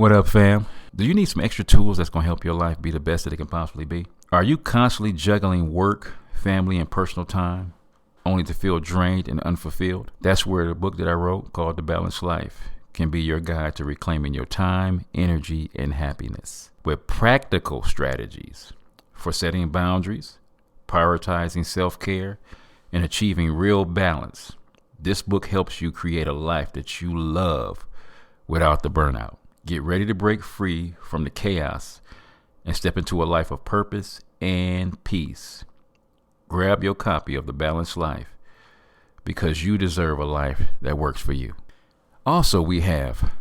What up, fam? Do you need some extra tools that's going to help your life be the best that it can possibly be? Are you constantly juggling work, family, and personal time only to feel drained and unfulfilled? That's where the book that I wrote called The Balanced Life can be your guide to reclaiming your time, energy, and happiness with practical strategies for setting boundaries, prioritizing self-care, and achieving real balance. This book helps you create a life that you love without the burnout. Get ready to break free from the chaos and step into a life of purpose and peace. Grab your copy of The Balanced Life because you deserve a life that works for you. Also, we have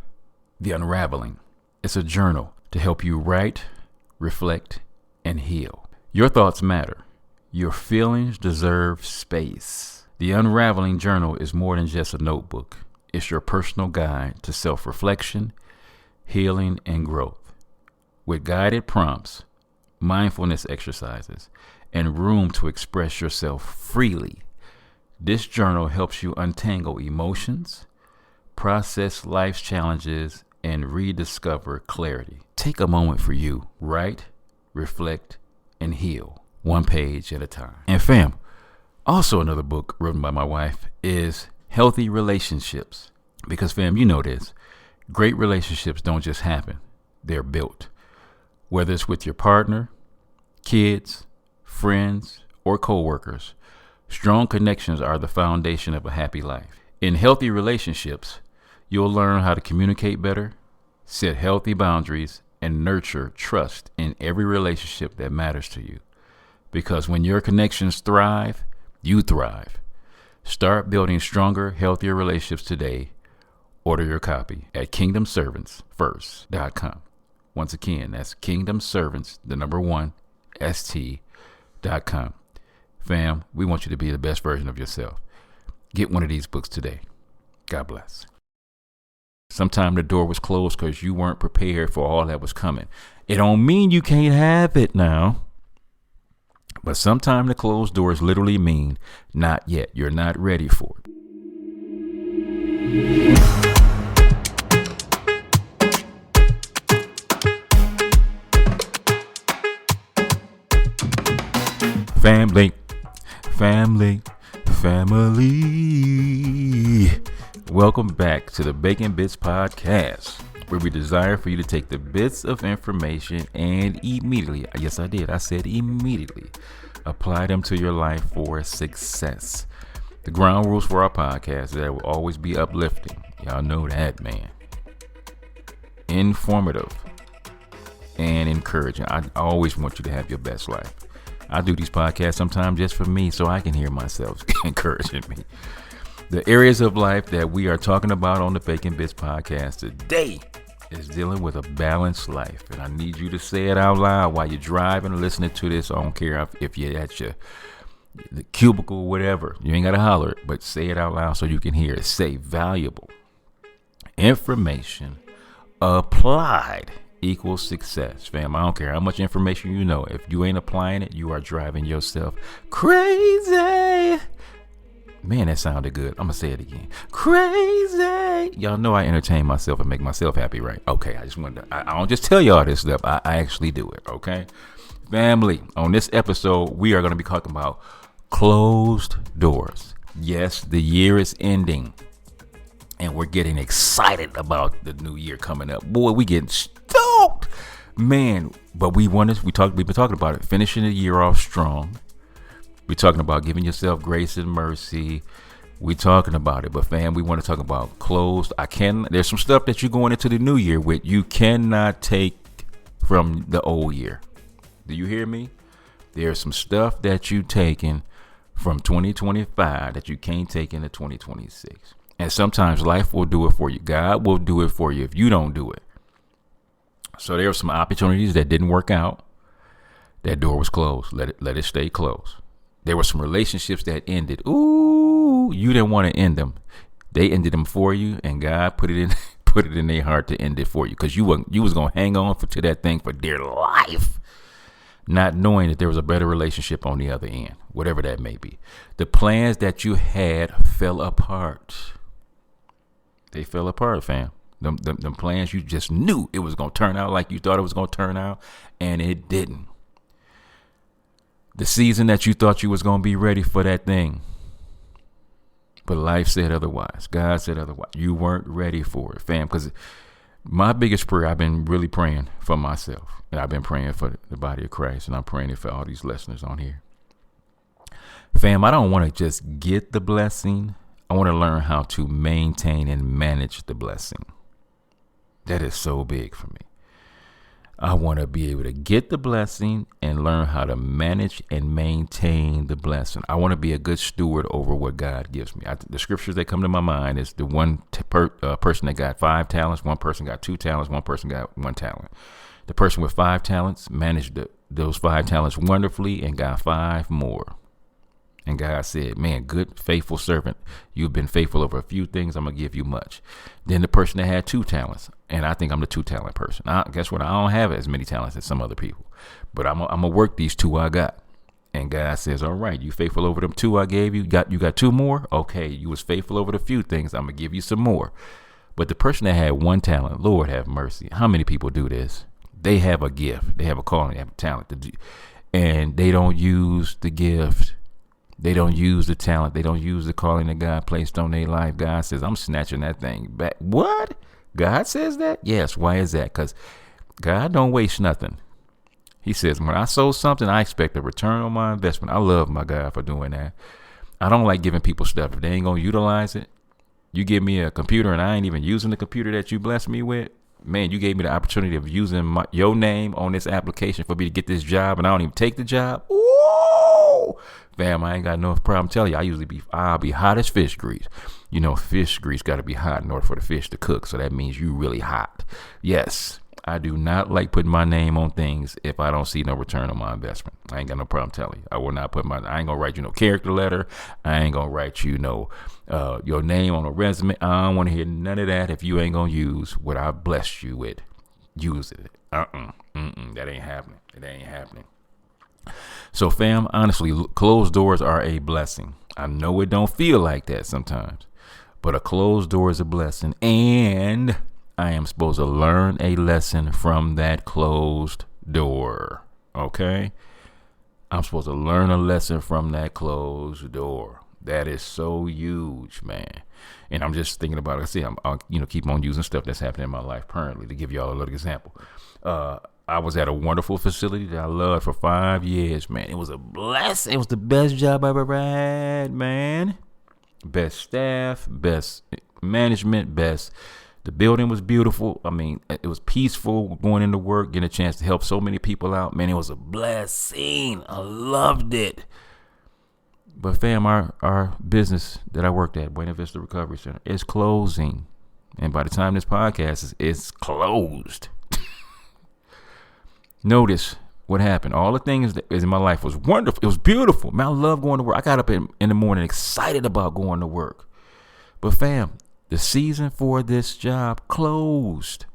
The Unraveling. It's a journal to help you write, reflect, and heal. Your thoughts matter. Your feelings deserve space. The Unraveling Journal is more than just a notebook. It's your personal guide to self-reflection, healing, and growth. With guided prompts, mindfulness exercises, and room to express yourself freely, this journal helps you untangle emotions, process life's challenges, and rediscover clarity. Take a moment for you. Write, reflect, and heal, one page at a time. And fam, also another book written by my wife is Healthy Relationships. Because fam, you know this. Great relationships don't just happen. They're built. Whether it's with your partner, kids, friends, or coworkers, strong connections are the foundation of a happy life. In healthy relationships, you'll learn how to communicate better, set healthy boundaries, and nurture trust in every relationship that matters to you. Because when your connections thrive, you thrive. Start building stronger, healthier relationships today. Order your copy at kingdomservantsfirst.com. Once again, that's kingdomservants1st.com. Fam, we want you to be the best version of yourself. Get one of these books today. God bless. Sometime the door was closed because you weren't prepared for all that was coming. It don't mean you can't have it now. But sometime the closed doors literally mean not yet. You're not ready for it. Family. Welcome back to the Bacon Bits Podcast, where we desire for you to take the bits of information and immediately, yes I did, I said immediately, apply them to your life for success. The ground rules for our podcast is that it will always be uplifting. Y'all know that, man. Informative and encouraging. I always want you to have your best life. I do these podcasts sometimes just for me so I can hear myself encouraging me. The areas of life that we are talking about on the Bacon Bits Podcast today is dealing with a balanced life. And I need you to say it out loud while you're driving or listening to this. I don't care if you're at the cubicle, whatever. You ain't got to holler it, but say it out loud so you can hear it. Say valuable information applied equals success. Fam, I don't care how much information you know. If you ain't applying it, you are driving yourself crazy. Man, that sounded good. I'm going to say it again. Crazy. Y'all know I entertain myself and make myself happy, right? Okay, I just wanted to, I don't just tell y'all this stuff. I actually do it, okay? Family, on this episode, we are going to be talking about closed doors. Yes, the year is ending, and we're getting excited about the new year coming up. Boy, we getting stoked, man. But we've been talking about it, finishing the year off strong. We're talking about giving yourself grace and mercy. We're talking about it, but fam, we want to talk about closed. There's some stuff that you're going into the new year with. You cannot take from the old year. Do you hear me? There's some stuff that you taking from 2025 that you can't take into 2026. And sometimes life will do it for you. God will do it for you if you don't do it. So there were some opportunities that didn't work out. That door was closed. Let it stay closed. There were some relationships that ended. Ooh, you didn't want to end them. They ended them for you, and God put it in their heart to end it for you, because you was gonna hang on to that thing for dear life, not knowing that there was a better relationship on the other end, whatever that may be. The plans that you had fell apart. They fell apart, fam. Them plans you just knew it was going to turn out like you thought it was going to turn out, and it didn't. The season that you thought you was going to be ready for that thing, but life said otherwise. God said otherwise. You weren't ready for it, fam. Because my biggest prayer, I've been really praying for myself, and I've been praying for the body of Christ, and I'm praying it for all these listeners on here. Fam, I don't want to just get the blessing. I want to learn how to maintain and manage the blessing. That is so big for me. I want to be able to get the blessing and learn how to manage and maintain the blessing. I want to be a good steward over what God gives me. The scriptures that come to my mind is the one person that got 5 talents, one person got 2 talents, one person got 1 talent. The person with 5 talents managed those 5 talents wonderfully and got 5 more. And God said, man, good, faithful servant. You've been faithful over a few things. I'm going to give you much. Then the person that had 2 talents, and I think I'm the 2 talent person. Guess what? I don't have as many talents as some other people, but I'm going to work these 2 I got. And God says, all right, you faithful over them 2 I gave you. You got 2 more. Okay. You was faithful over the few things. I'm going to give you some more. But the person that had 1 talent, Lord have mercy. How many people do this? They have a gift. They have a calling. They have a talent to do, and they don't use the gift. They don't use the talent. They don't use the calling that God placed on their life. God says, I'm snatching that thing back. What? God says that? Yes. Why is that? Because God don't waste nothing. He says, when I sow something, I expect a return on my investment. I love my God for doing that. I don't like giving people stuff if they ain't going to utilize it. You give me a computer and I ain't even using the computer that you blessed me with. Man, you gave me the opportunity of using your name on this application for me to get this job, and I don't even take the job. Ooh! Fam, I ain't got no problem telling you. I'll be hot as fish grease. You know, fish grease got to be hot in order for the fish to cook. So that means you really hot. Yes, I do not like putting my name on things if I don't see no return on my investment. I ain't got no problem telling you. I will not I ain't going to write you no character letter. I ain't going to write you your name on a resume. I don't want to hear none of that if you ain't going to use what I blessed you with. Use it. That ain't happening. It ain't happening. So, fam, honestly, closed doors are a blessing. I know it don't feel like that sometimes, but a closed door is a blessing, and I am supposed to learn a lesson from that closed door. Okay? I'm supposed to learn a lesson from that closed door. That is so huge, man. And I'm just thinking about it. I see, I'll keep on using stuff that's happening in my life currently to give y'all a little example. I was at a wonderful facility that I loved for 5 years, man. It was a blessing. It was the best job I ever had, man. Best staff, best management, the building was beautiful. I mean, it was peaceful going into work, getting a chance to help so many people out. Man, it was a blessing. I loved it. But fam, our business that I worked at, Buena Vista Recovery Center, is closing. And by the time this podcast it's closed. Notice what happened. All the things that is in my life was wonderful. It was beautiful. Man, I love going to work. I got up in the morning excited about going to work. But fam, the season for this job closed.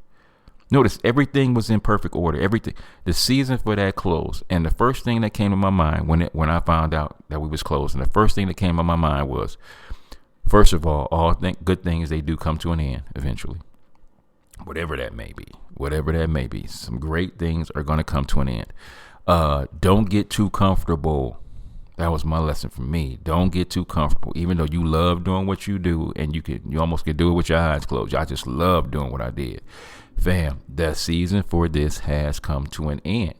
Notice everything was in perfect order. Everything. The season for that closed. And the first thing that came to my mind when I found out that we was closed, and the first thing that came to my mind was, first of all good things, they do come to an end eventually. Whatever that may be, some great things are going to come to an end. Don't get too comfortable. That was my lesson for me. Don't get too comfortable. Even though you love doing what you do, and you almost could do it with your eyes closed. I just love doing what I did. Fam, the season for this has come to an end.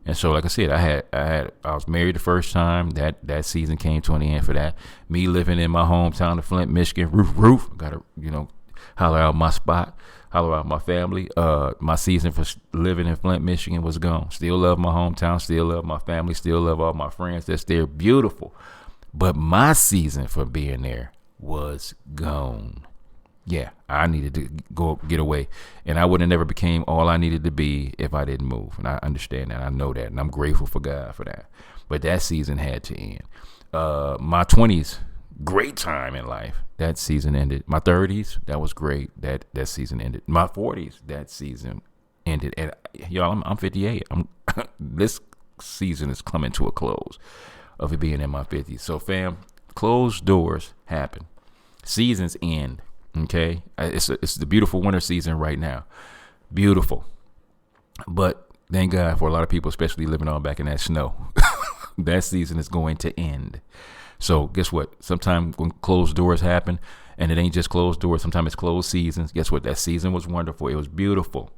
And so, like I said, I was married the first time. That season came to an end for that. Me living in my hometown of Flint, Michigan, roof. Gotta, holler out my spot. Holler out my family. My season for living in Flint, Michigan was gone. Still love my hometown. Still love my family. Still love all my friends that's there. Beautiful. But my season for being there was gone. Yeah, I needed to go get away. And I would have never became all I needed to be if I didn't move. And I understand that. I know that. And I'm grateful for God for that. But that season had to end. My 20s, great time in life. That season ended. My 30s, that was great. That season ended. My 40s, that season ended. And y'all, I'm 58. This season is coming to a close of it being in my 50s. So fam, closed doors happen. Seasons end. Okay, it's the beautiful winter season right now, beautiful. But thank God for a lot of people, especially living on back in that snow. That season is going to end. So guess what? Sometimes when closed doors happen, and it ain't just closed doors, sometimes it's closed seasons. Guess what? That season was wonderful. It was beautiful.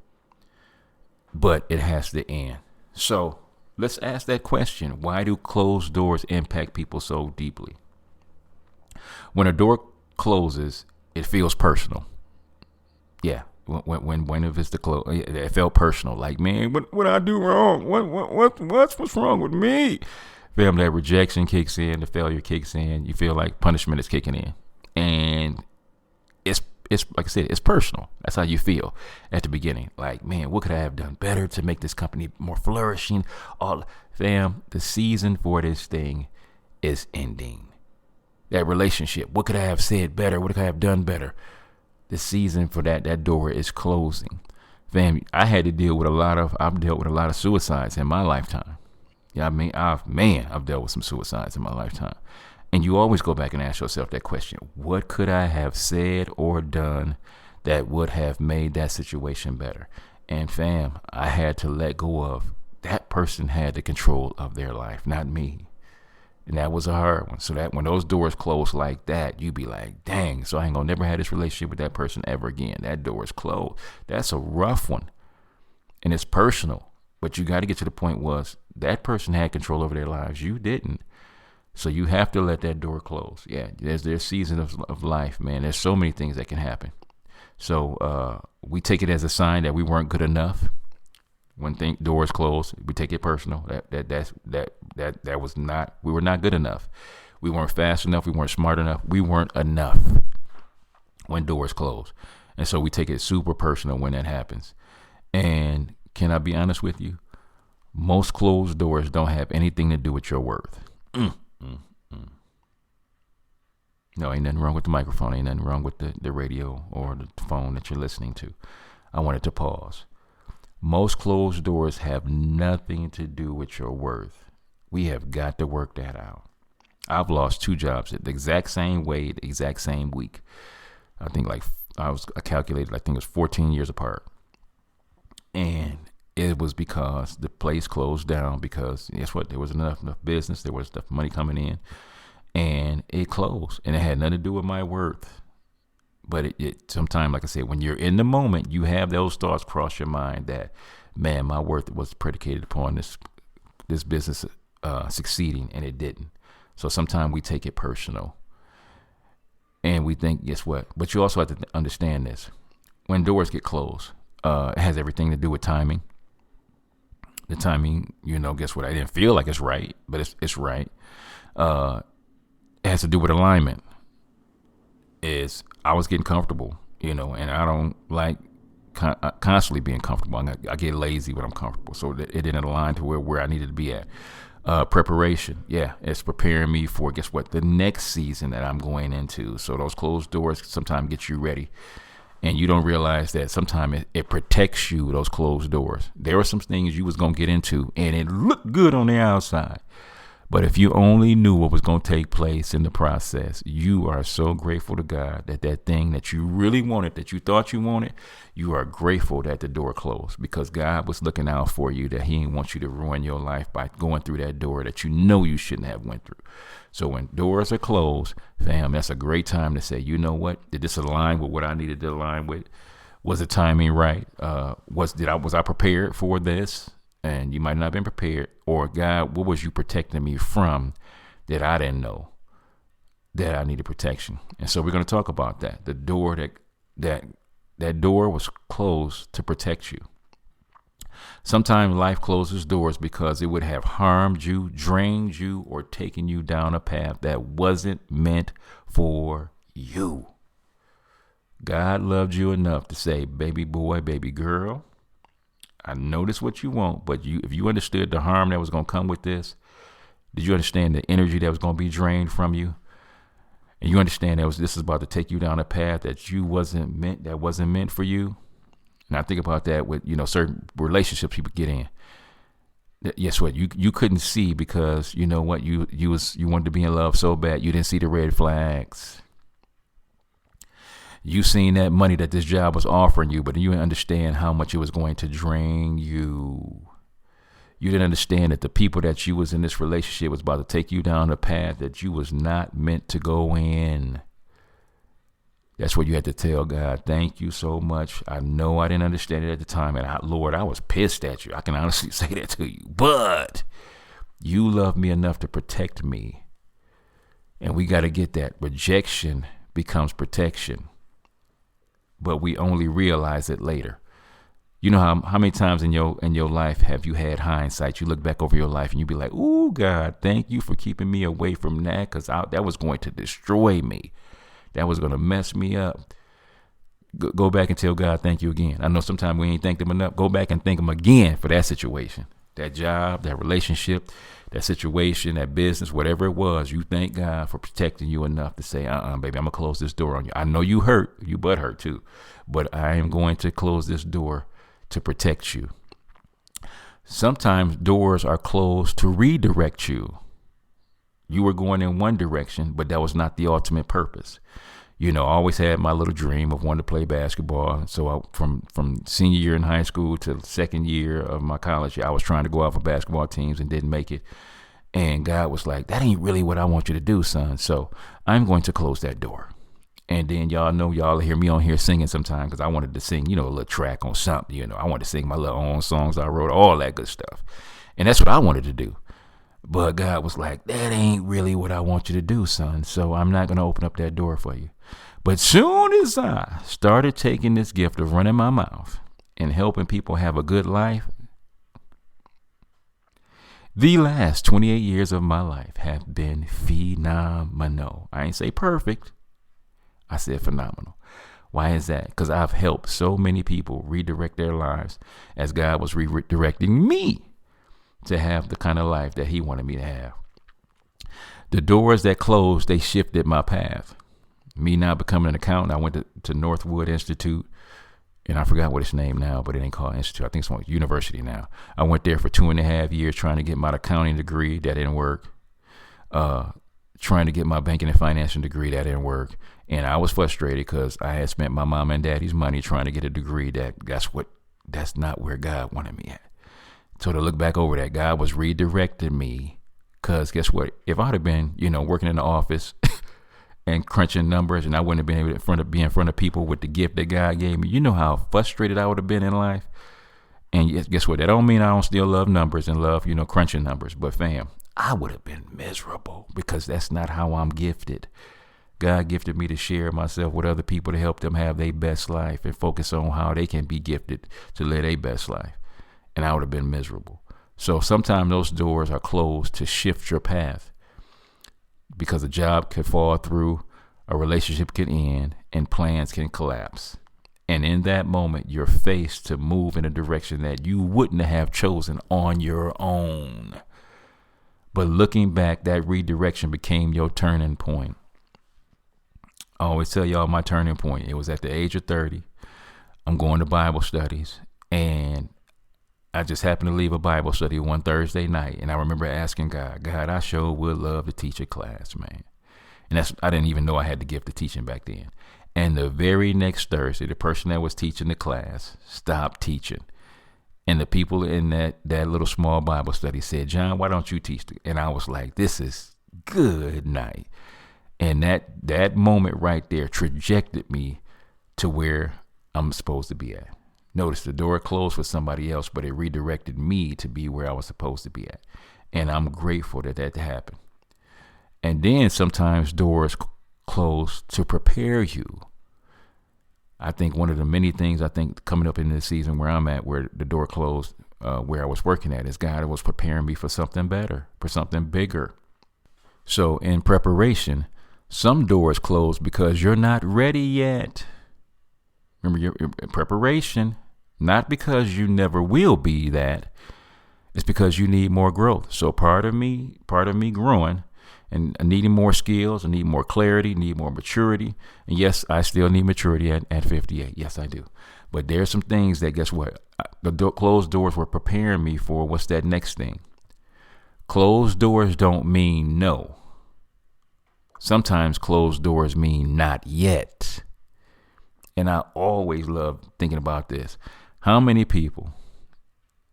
But it has to end. So let's ask that question. Why do closed doors impact people so deeply? When a door closes, it feels personal. Yeah. When it was to close, it felt personal. Like, man, what I do wrong? What's wrong with me? Fam, that rejection kicks in, the failure kicks in. You feel like punishment is kicking in, and it's like I said, it's personal. That's how you feel at the beginning. Like, man, what could I have done better to make this company more flourishing? Fam, the season for this thing is ending. That relationship, what could I have said better? What could I have done better? The season for that door is closing. Fam, I've dealt with a lot of suicides in my lifetime. Yeah, I mean, I've dealt with some suicides in my lifetime. And you always go back and ask yourself that question. What could I have said or done that would have made that situation better? And fam, I had to let go of that person had the control of their life, not me. And that was a hard one. So that when those doors close like that, you be like, dang, so I ain't gonna never have this relationship with that person ever again. That door is closed. That's a rough one. And it's personal. But you got to get to the point was that person had control over their lives. You didn't. So you have to let that door close. Yeah, there's season of life, man. There's so many things that can happen. So we take it as a sign that we weren't good enough. When doors close, we take it personal. That was not. We were not good enough. We weren't fast enough. We weren't smart enough. We weren't enough when doors close, and so we take it super personal when that happens. And can I be honest with you? Most closed doors don't have anything to do with your worth. No, ain't nothing wrong with the microphone. Ain't nothing wrong with the radio or the phone that you're listening to. I wanted to pause. Most closed doors have nothing to do with your worth. We have got to work that out. I've lost 2 jobs the exact same way, the exact same week. I think I calculated, I think it was 14 years apart. And it was because the place closed down because guess what? There was enough business. There was enough money coming in and it closed, and it had nothing to do with my worth. But it sometimes, like I said, when you're in the moment, you have those thoughts cross your mind that, man, my worth was predicated upon this business succeeding, and it didn't. So sometimes we take it personal, and we think, guess what? But you also have to understand this: when doors get closed, it has everything to do with timing. The timing, guess what? I didn't feel like it's right, but it's right. It has to do with alignment. I was getting comfortable, and I don't like constantly being comfortable. I get lazy when I'm comfortable, so that it didn't align to where I needed to be at. Preparation, yeah, it's preparing me for, guess what, the next season that I'm going into. So those closed doors sometimes get you ready, and you don't realize that sometimes it protects you, those closed doors. There were some things you was going to get into, and it looked good on the outside. But if you only knew what was going to take place in the process, you are so grateful to God that thing that you really wanted, that you thought you wanted, you are grateful that the door closed, because God was looking out for you, that he didn't want you to ruin your life by going through that door that you shouldn't have went through. So when doors are closed, fam, that's a great time to say, you know what? Did this align with what I needed to align with? Was the timing right? Was I prepared for this? And you might not have been prepared, or God, what was you protecting me from that I didn't know that I needed protection? And so we're going to talk about that. The door that door was closed to protect you. Sometimes life closes doors because it would have harmed you, drained you, or taken you down a path that wasn't meant for you. God loved you enough to say, baby boy, baby girl, I know this what you want, but if you understood the harm that was going to come with this, did you understand the energy that was going to be drained from you? And you understand this is about to take you down a path that wasn't meant for you. And I think about that with, certain relationships people get in. Guess what? You couldn't see because you know what? You wanted to be in love so bad. You didn't see the red flags. You seen that money that this job was offering you, but you didn't understand how much it was going to drain you. You didn't understand that the people that you was in this relationship was about to take you down a path that you was not meant to go in. That's what you had to tell God. Thank you so much. I know I didn't understand it at the time. And Lord, I was pissed at you. I can honestly say that to you. But you love me enough to protect me. And we got to get that. Rejection becomes protection. But we only realize it later. You know how many times in your life have you had hindsight? You look back over your life and you be like, "Ooh, God, thank you for keeping me away from that, because that was going to destroy me. That was going to mess me up." Go back and tell God thank you again. I know sometimes we ain't thanked him enough. Go back and thank him again for that situation, that job, that relationship, that situation, that business, whatever it was. You thank God for protecting you enough to say, baby, I'm going to close this door on you. I know you hurt, you butt hurt too, but I am going to close this door to protect you. Sometimes doors are closed to redirect you. You were going in one direction, but that was not the ultimate purpose. I always had my little dream of wanting to play basketball. So from senior year in high school to second year of my college, I was trying to go out for basketball teams and didn't make it. And God was like, that ain't really what I want you to do, son. So I'm going to close that door. And then y'all hear me on here singing sometimes, because I wanted to sing, a little track on something. I wanted to sing my little own songs I wrote, all that good stuff. And that's what I wanted to do. But God was like, that ain't really what I want you to do, son. So I'm not going to open up that door for you. But soon as I started taking this gift of running my mouth and helping people have a good life, the last 28 years of my life have been phenomenal. I ain't say perfect. I said phenomenal. Why is that? Because I've helped so many people redirect their lives as God was redirecting me to have the kind of life that he wanted me to have. The doors that closed, they shifted my path. Me now becoming an accountant, I went to Northwood Institute, and I forgot what it's named now, but it ain't called Institute. I think it's called University now. I went there for 2.5 years trying to get my accounting degree. That didn't work. Trying to get my banking and financial degree. That didn't work. And I was frustrated because I had spent my mom and daddy's money trying to get a degree that's not where God wanted me at. So to look back over that, God was redirecting me, because guess what? If I'd have been, working in the office and crunching numbers, and I wouldn't have been able to be in front of people with the gift that God gave me, you know how frustrated I would have been in life. And guess what? That don't mean I don't still love numbers and love, crunching numbers. But fam, I would have been miserable, because that's not how I'm gifted. God gifted me to share myself with other people to help them have their best life and focus on how they can be gifted to live their best life. And I would have been miserable. So sometimes those doors are closed to shift your path, because a job could fall through, a relationship can end, and plans can collapse. And in that moment, you're faced to move in a direction that you wouldn't have chosen on your own. But looking back, that redirection became your turning point. I always tell y'all my turning point. It was at the age of 30. I'm going to Bible studies, and I just happened to leave a Bible study one Thursday night, and I remember asking God, I sure would love to teach a class, man. And I didn't even know I had the gift of teaching back then. And the very next Thursday, the person that was teaching the class stopped teaching. And the people in that little small Bible study said, John, why don't you teach? And I was like, this is good night. And that moment right there trajected me to where I'm supposed to be at. Notice the door closed for somebody else, but it redirected me to be where I was supposed to be at. And I'm grateful that happened. And then sometimes doors close to prepare you. I think one of the many things coming up in this season where I'm at, where the door closed, where I was working at, is God was preparing me for something better, for something bigger. So in preparation, some doors close because you're not ready yet. Remember, your preparation, not because you never will be that. It's because you need more growth. So part of me growing and needing more skills, I need more clarity, need more maturity. And yes, I still need maturity at 58. Yes, I do. But there's some things that, guess what? Closed doors were preparing me for what's that next thing. Closed doors don't mean no. Sometimes closed doors mean not yet. And I always love thinking about this. How many people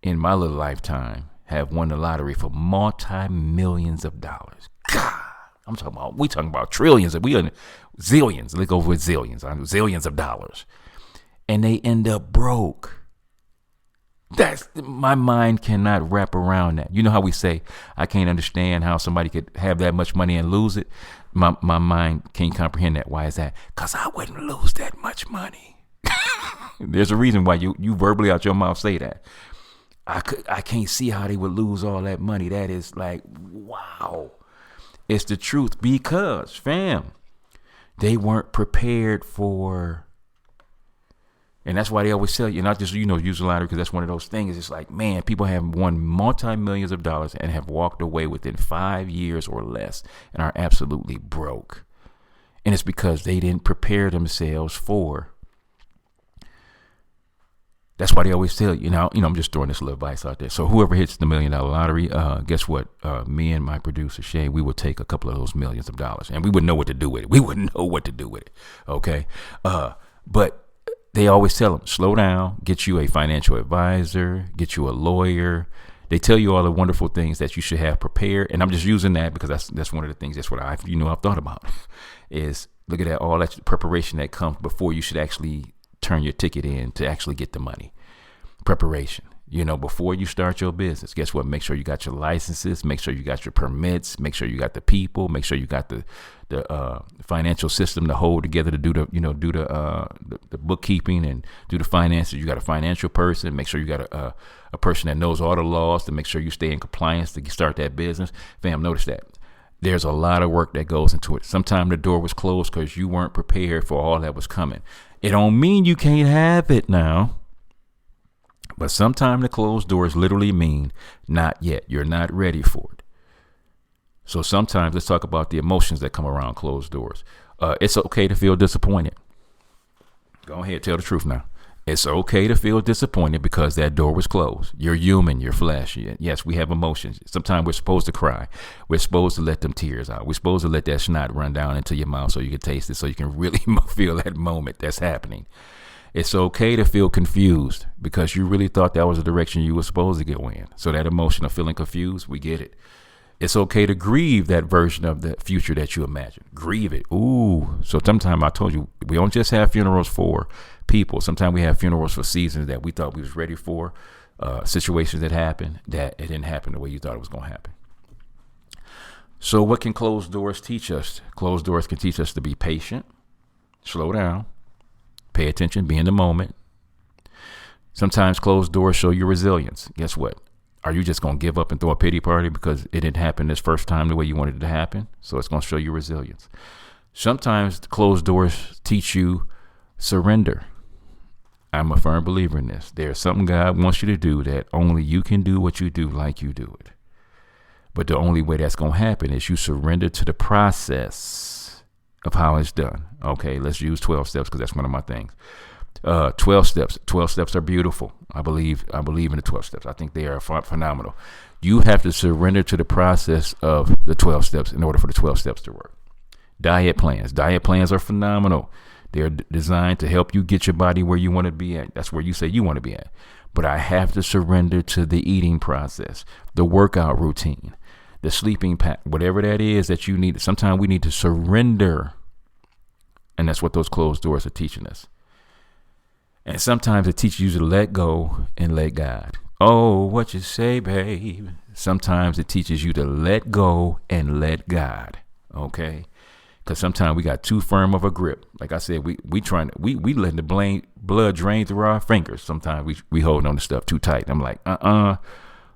in my little lifetime have won the lottery for multi-millions of dollars? God, we talking about trillions. We are zillions. Let's go with zillions. Zillions of dollars. And they end up broke. My mind cannot wrap around that. You know how we say, I can't understand how somebody could have that much money and lose it. My mind can't comprehend that. Why is that? Because I wouldn't lose that much money. There's a reason why you verbally out your mouth say that. I can't see how they would lose all that money. That is like, wow. It's the truth, because, fam, they weren't prepared for. And that's why they always tell you, not just, use a lottery, because that's one of those things. It's like, man, people have won multi-millions of dollars and have walked away within 5 years or less and are absolutely broke. And it's because they didn't prepare themselves for. That's why they always tell you, I'm just throwing this little advice out there. So whoever hits the $1 million lottery, guess what? Me and my producer, Shay, we would take a couple of those millions of dollars and we wouldn't know what to do with it. Okay. But they always tell them, slow down, get you a financial advisor, get you a lawyer. They tell you all the wonderful things that you should have prepared. And I'm just using that because that's one of the things, that's what I've thought about, is look at that, all that preparation that comes before you should actually turn your ticket in to actually get the money. Preparation. Before you start your business, guess what? Make sure you got your licenses, make sure you got your permits, make sure you got the people, make sure you got the financial system to hold together to do the bookkeeping and do the finances. You got a financial person, make sure you got a person that knows all the laws to make sure you stay in compliance to start that business. Fam, notice that. There's a lot of work that goes into it. Sometimes the door was closed because you weren't prepared for all that was coming. It don't mean you can't have it now. But sometimes the closed doors literally mean not yet. You're not ready for it. So sometimes let's talk about the emotions that come around closed doors. It's okay to feel disappointed. Go ahead, tell the truth now. It's okay to feel disappointed because that door was closed. You're human, you're flesh. Yes, we have emotions. Sometimes we're supposed to cry. We're supposed to let them tears out. We're supposed to let that snot run down into your mouth so you can taste it, so you can really feel that moment that's happening. It's okay to feel confused because you really thought that was the direction you were supposed to go in. So that emotion of feeling confused, we get it. It's okay to grieve that version of the future that you imagine. Grieve it. Ooh. So sometimes I told you, we don't just have funerals for people. Sometimes we have funerals for seasons that we thought we was ready for, situations that happened that it didn't happen the way you thought it was going to happen. So what can closed doors teach us? Closed doors can teach us to be patient, slow down, pay attention, be in the moment. Sometimes closed doors show you resilience. Guess what? Are you just going to give up and throw a pity party because it didn't happen this first time the way you wanted it to happen? So it's going to show you resilience. Sometimes closed doors teach you surrender. I'm a firm believer in this. There's something God wants you to do that only you can do what you do like you do it. But the only way that's going to happen is you surrender to the process of how it's done. Okay, let's use 12 steps because that's one of my things. 12 steps. 12 steps are beautiful. I believe in the 12 steps. I think they are phenomenal. You have to surrender to the process of the 12 steps in order for the 12 steps to work. Diet plans. Diet plans are phenomenal. They're designed to help you get your body where you want to be at. That's where you say you want to be at. But I have to surrender to the eating process, the workout routine, the sleeping pattern, whatever that is that you need. Sometimes we need to surrender. And that's what those closed doors are teaching us. And sometimes it teaches you to let go and let God. Oh, what you say, babe? Sometimes it teaches you to let go and let God. Okay? Because sometimes we got too firm of a grip. Like I said, we letting the blood drain through our fingers. Sometimes we hold on to stuff too tight. I'm like,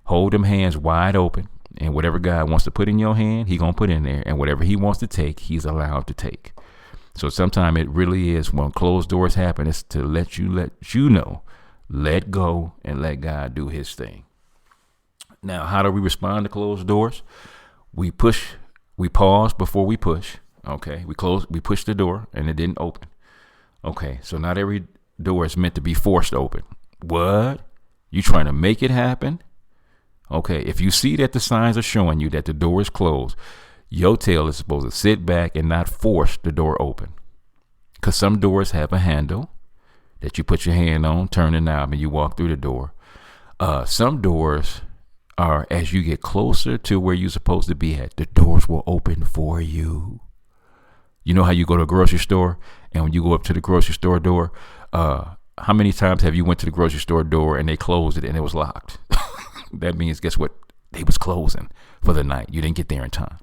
hold them hands wide open. And whatever God wants to put in your hand, he going to put in there. And whatever he wants to take, he's allowed to take. So sometimes it really is, when closed doors happen, it's to let you know, let go and let God do his thing. Now, how do we respond to closed doors? We pause before we push. Okay. We push the door and it didn't open. Okay. So not every door is meant to be forced open. What? You trying to make it happen? Okay. If you see that the signs are showing you that the door is closed, your tail is supposed to sit back and not force the door open. Because some doors have a handle that you put your hand on, turn the knob, and you walk through the door. Some doors are, as you get closer to where you're supposed to be at, the doors will open for you. You know how you go to a grocery store, and when you go up to the grocery store door, how many times have you went to the grocery store door and they closed it and it was locked? That means, guess what? They was closing for the night. You didn't get there in time.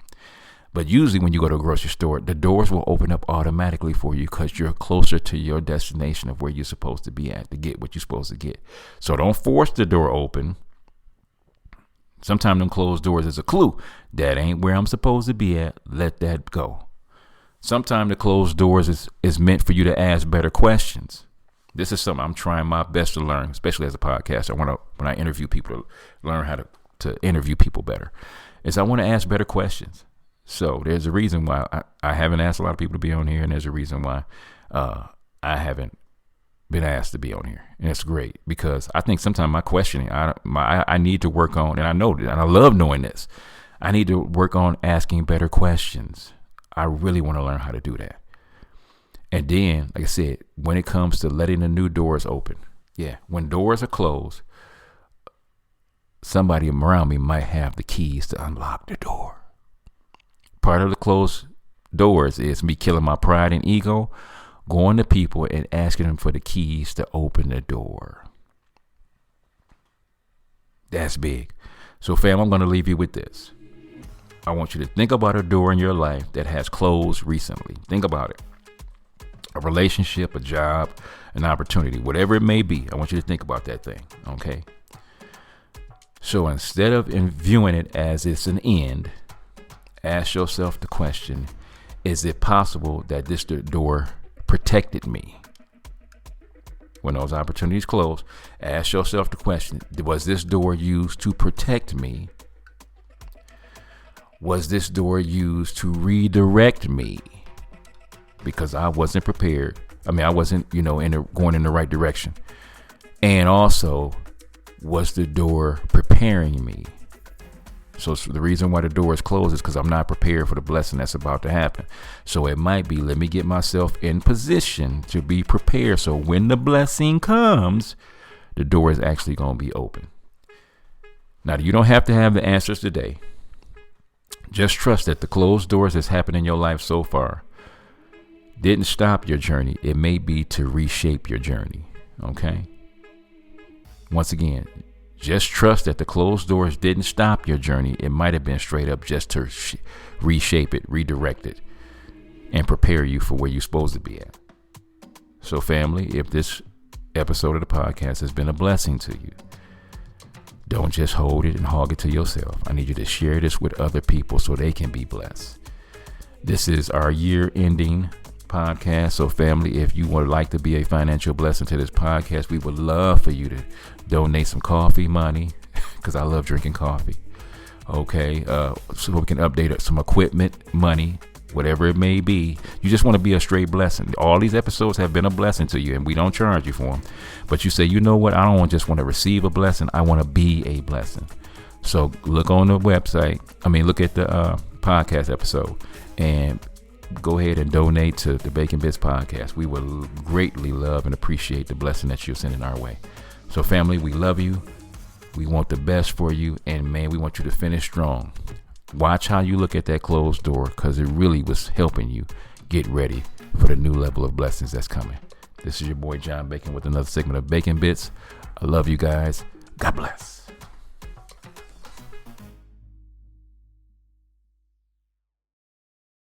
But usually when you go to a grocery store, the doors will open up automatically for you because you're closer to your destination of where you're supposed to be at to get what you're supposed to get. So don't force the door open. Sometimes them closed doors is a clue. That ain't where I'm supposed to be at. Let that go. Sometimes the closed doors is meant for you to ask better questions. This is something I'm trying my best to learn, especially as a podcaster. When I interview people, to learn how to interview people better, is I want to ask better questions. So there's a reason why I haven't asked a lot of people to be on here, and there's a reason why I haven't been asked to be on here. And it's great because I think sometimes my questioning, I need to work on, and I know that, and I love knowing this. I need to work on asking better questions. I really want to learn how to do that. And then, like I said, when it comes to letting the new doors open, when doors are closed, somebody around me might have the keys to unlock the door. Part of the closed doors is me killing my pride and ego, going to people and asking them for the keys to open the door. That's big. So, fam, I'm going to leave you with this. I want you to think about a door in your life that has closed recently. Think about it. A relationship, a job, an opportunity, whatever it may be. I want you to think about that thing. Okay. So instead of viewing it as it's an end, ask yourself the question, is it possible that this door protected me? When those opportunities close, ask yourself the question, was this door used to protect me? Was this door used to redirect me? Because I wasn't prepared. I wasn't, going in the right direction. And also, was the door preparing me? So the reason why the door is closed is because I'm not prepared for the blessing that's about to happen. So it might be, let me get myself in position to be prepared. So when the blessing comes, the door is actually going to be open. Now, you don't have to have the answers today. Just trust that the closed doors that's happened in your life so far didn't stop your journey. It may be to reshape your journey. Okay. Once again, just trust that the closed doors didn't stop your journey. It might have been straight up just to reshape it, redirect it, and prepare you for where you're supposed to be at. So, family, if this episode of the podcast has been a blessing to you, don't just hold it and hog it to yourself. I need you to share this with other people so they can be blessed. This is our year-ending podcast. So, family, if you would like to be a financial blessing to this podcast, we would love for you to donate some coffee money, because I love drinking coffee. Okay, so we can update some equipment money, whatever it may be. You just want to be a straight blessing. All these episodes have been a blessing to you, and we don't charge you for them. But you say, you know what? I don't just want to receive a blessing. I want to be a blessing. So look on the website. Look at the podcast episode and go ahead and donate to the Bacon Bits podcast. We will greatly love and appreciate the blessing that you're sending our way. So, family, we love you. We want the best for you. And, man, we want you to finish strong. Watch how you look at that closed door, because it really was helping you get ready for the new level of blessings that's coming. This is your boy, John Bacon, with another segment of Bacon Bits. I love you guys. God bless.